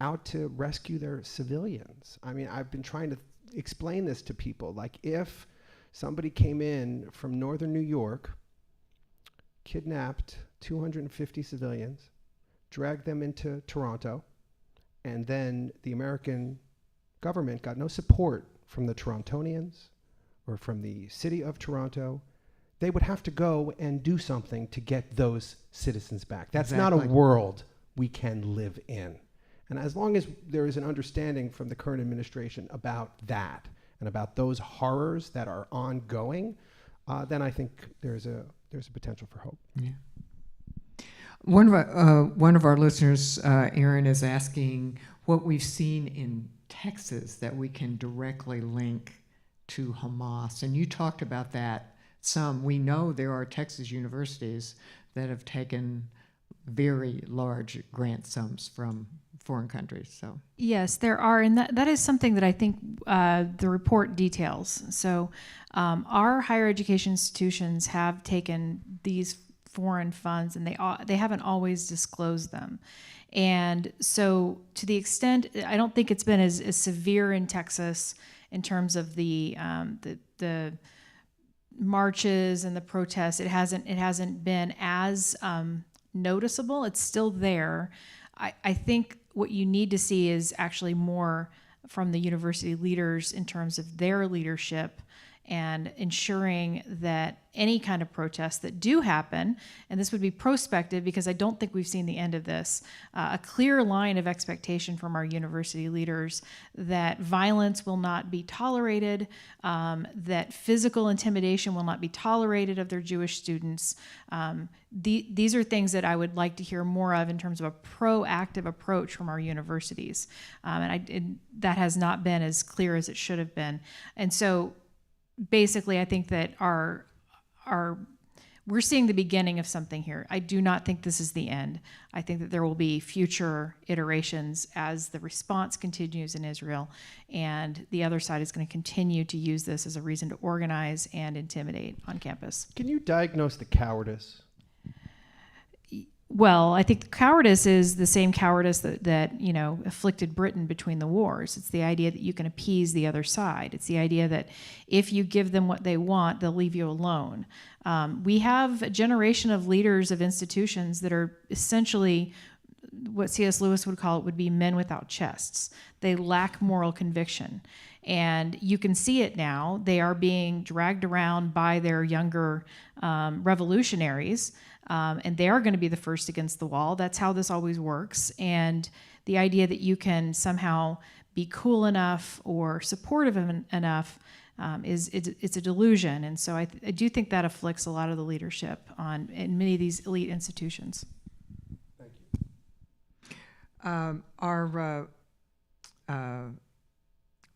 out to rescue their civilians. I mean, I've been trying to explain this to people. Like, if somebody came in from northern New York, kidnapped 250 civilians, dragged them into Toronto, and then the American government got no support from the Torontonians or from the city of Toronto, they would have to go and do something to get those citizens back. That's not a world we can live in. And as long as there is an understanding from the current administration about that and about those horrors that are ongoing, then I think there's a potential for hope. Yeah. One of our listeners, Erin, is asking what we've seen in Texas that we can directly link to Hamas. And you talked about that some. We know there are Texas universities that have taken very large grant sums from foreign countries. So yes, there are, and that is something that I think the report details. So our higher education institutions have taken these foreign funds, and they haven't always disclosed them. And so to the extent, I don't think it's been as severe in Texas in terms of the marches and the protests. It hasn't been as noticeable. It's still there. I think what you need to see is actually more from the university leaders in terms of their leadership and ensuring that any kind of protests that do happen, and this would be prospective because I don't think we've seen the end of this, a clear line of expectation from our university leaders that violence will not be tolerated, that physical intimidation will not be tolerated of their Jewish students. These are things that I would like to hear more of in terms of a proactive approach from our universities. And that has not been as clear as it should have been. And so basically, I think that we're seeing the beginning of something here. I do not think this is the end. I think that there will be future iterations as the response continues in Israel, and the other side is going to continue to use this as a reason to organize and intimidate on campus. Can you diagnose the cowardice? Well, I think the cowardice is the same cowardice that afflicted Britain between the wars. It's the idea that you can appease the other side. It's the idea that if you give them what they want, they'll leave you alone. We have a generation of leaders of institutions that are essentially what C.S. Lewis would call it would be men without chests. They lack moral conviction. And you can see it now. They are being dragged around by their younger revolutionaries, and they are going to be the first against the wall. That's how this always works. And the idea that you can somehow be cool enough or supportive enough it's a delusion. And so I do think that afflicts a lot of the leadership in many of these elite institutions. Thank you. Our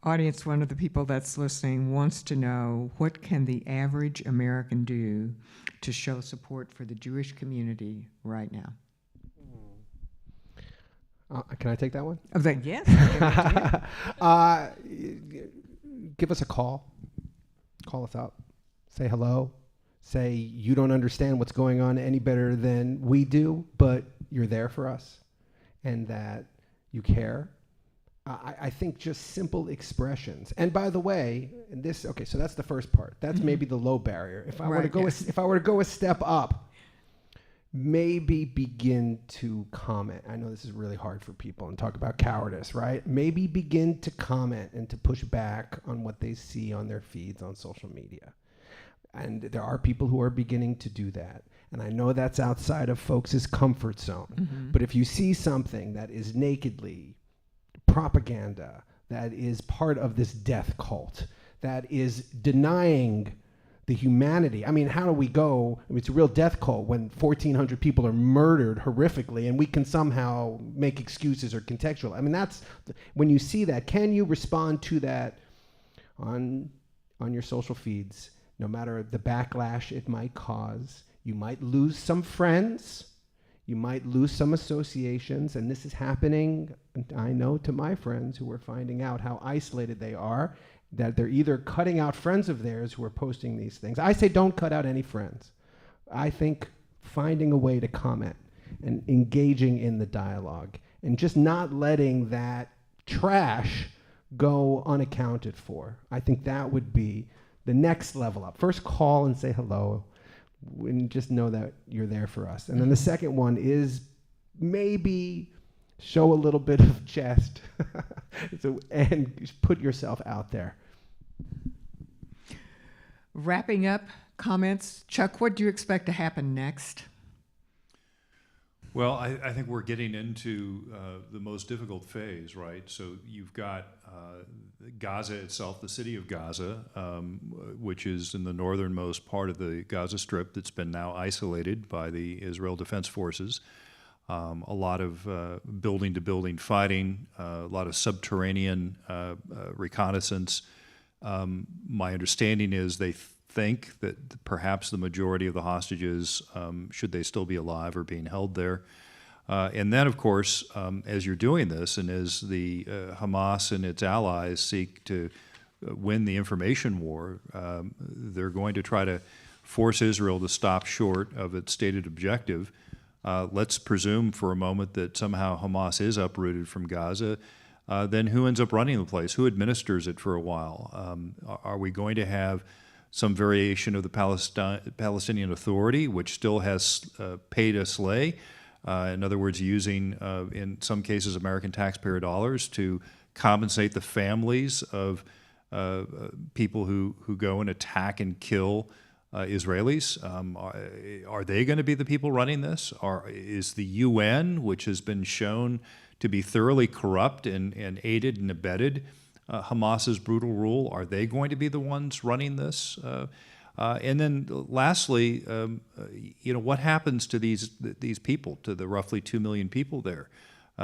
audience, one of the people that's listening, wants to know, what can the average American do to show support for the Jewish community right now? Can I take that one? Oh, then yes. Give us a call. Call us up. Say hello. Say you don't understand what's going on any better than we do, but you're there for us and that you care. I think just simple expressions. And by the way, so that's the first part. That's maybe the low barrier. If I were to go a step up, maybe begin to comment. I know this is really hard for people and talk about cowardice, right? Maybe begin to comment and to push back on what they see on their feeds on social media. And there are people who are beginning to do that. And I know that's outside of folks' comfort zone. Mm-hmm. But if you see something that is nakedly propaganda, that is part of this death cult, that is denying the humanity. I mean, how do we go? I mean, it's a real death cult when 1,400 people are murdered horrifically and we can somehow make excuses or contextual. I mean, when you see that, can you respond to that on your social feeds, no matter the backlash it might cause? You might lose some friends. You might lose some associations. And this is happening, I know, to my friends who are finding out how isolated they are, that they're either cutting out friends of theirs who are posting these things. I say don't cut out any friends. I think finding a way to comment and engaging in the dialogue and just not letting that trash go unaccounted for. I think that would be the next level up. First, call and say hello and just know that you're there for us. And then the second one is maybe show a little bit of chest and put yourself out there. Wrapping up comments, Chuck, what do you expect to happen next? Well, I think we're getting into the most difficult phase, right? So you've got Gaza itself, the city of Gaza, which is in the northernmost part of the Gaza Strip that's been now isolated by the Israel Defense Forces. A lot of building-to-building fighting, a lot of subterranean reconnaissance. My understanding is they think that perhaps the majority of the hostages, should they still be alive, are being held there. And then, of course, as you're doing this, and as the Hamas and its allies seek to win the information war, they're going to try to force Israel to stop short of its stated objective. Let's presume for a moment that somehow Hamas is uprooted from Gaza. Then who ends up running the place? Who administers it for a while? Are we going to have some variation of the Palestinian Authority, which still has pay to slay? In other words, using, in some cases, American taxpayer dollars to compensate the families of people who go and attack and kill Israelis. Are they going to be the people running this? Is the UN, which has been shown to be thoroughly corrupt and aided and abetted Hamas's brutal rule, are they going to be the ones running this? And then lastly, what happens to these people, to the roughly 2 million people there?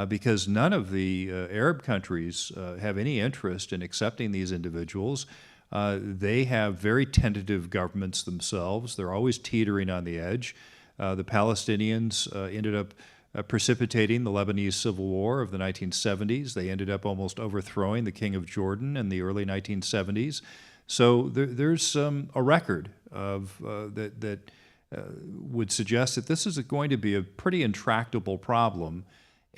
Because none of the Arab countries have any interest in accepting these individuals. They have very tentative governments themselves. They're always teetering on the edge. The Palestinians ended up precipitating the Lebanese Civil War of the 1970s. They ended up almost overthrowing the King of Jordan in the early 1970s. So there's a record of that would suggest that this is going to be a pretty intractable problem.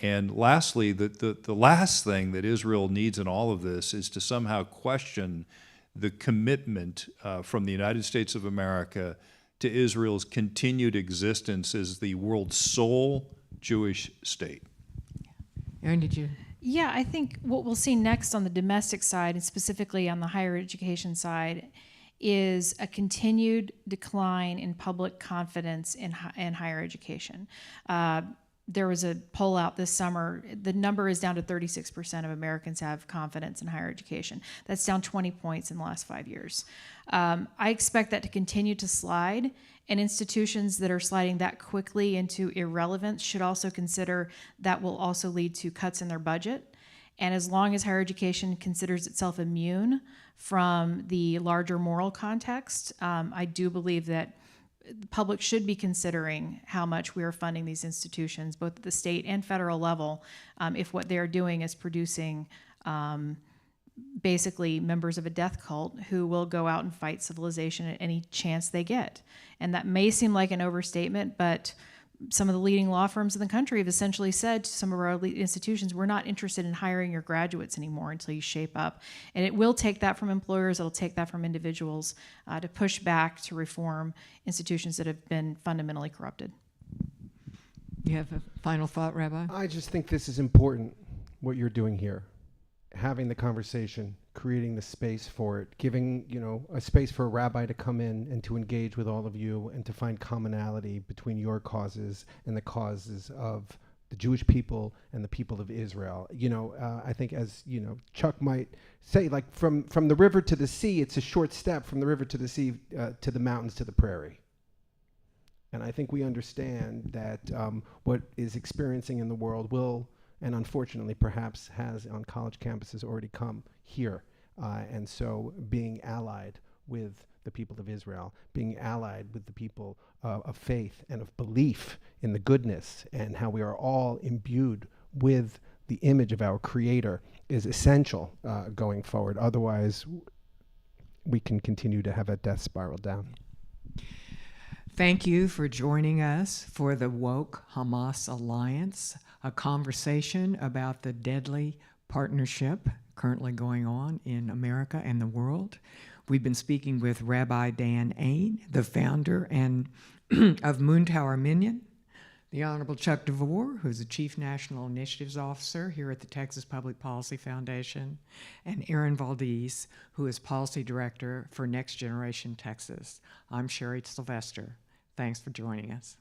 And lastly, the last thing that Israel needs in all of this is to somehow question the commitment from the United States of America to Israel's continued existence as the world's sole Jewish state. Erin, did you? Yeah, I think what we'll see next on the domestic side, and specifically on the higher education side, is a continued decline in public confidence in higher education. There was a poll out this summer. The number is down to 36% of Americans have confidence in higher education. That's down 20 points in the last 5 years. I expect that to continue to slide, and institutions that are sliding that quickly into irrelevance should also consider that will also lead to cuts in their budget. And as long as higher education considers itself immune from the larger moral context, I do believe that the public should be considering how much we are funding these institutions, both at the state and federal level, if what they are doing is producing basically members of a death cult who will go out and fight civilization at any chance they get. And that may seem like an overstatement, but some of the leading law firms in the country have essentially said to some of our elite institutions, we're not interested in hiring your graduates anymore until you shape up. And it will take that from employers, it'll take that from individuals to push back to reform institutions that have been fundamentally corrupted. You have a final thought, Rabbi? I just think this is important, what you're doing here. Having the conversation, creating the space for it, giving, a space for a rabbi to come in and to engage with all of you and to find commonality between your causes and the causes of the Jewish people and the people of Israel. I think, as Chuck might say, like from the river to the sea, it's a short step from the river to the sea, to the mountains to the prairie. And I think we understand that what is experiencing in the world will, and unfortunately perhaps has on college campuses already come here. And so being allied with the people of Israel, being allied with the people of faith and of belief in the goodness and how we are all imbued with the image of our Creator is essential going forward. Otherwise, we can continue to have a death spiral down. Thank you for joining us for the Woke Hamas Alliance, a conversation about the deadly partnership currently going on in America and the world. We've been speaking with Rabbi Dan Ain, the founder and of Moontower Minyan, the Honorable Chuck DeVore, who's the Chief National Initiatives Officer here at the Texas Public Policy Foundation, and Erin Valdez, who is Policy Director for Next Generation Texas. I'm Sherry Sylvester. Thanks for joining us.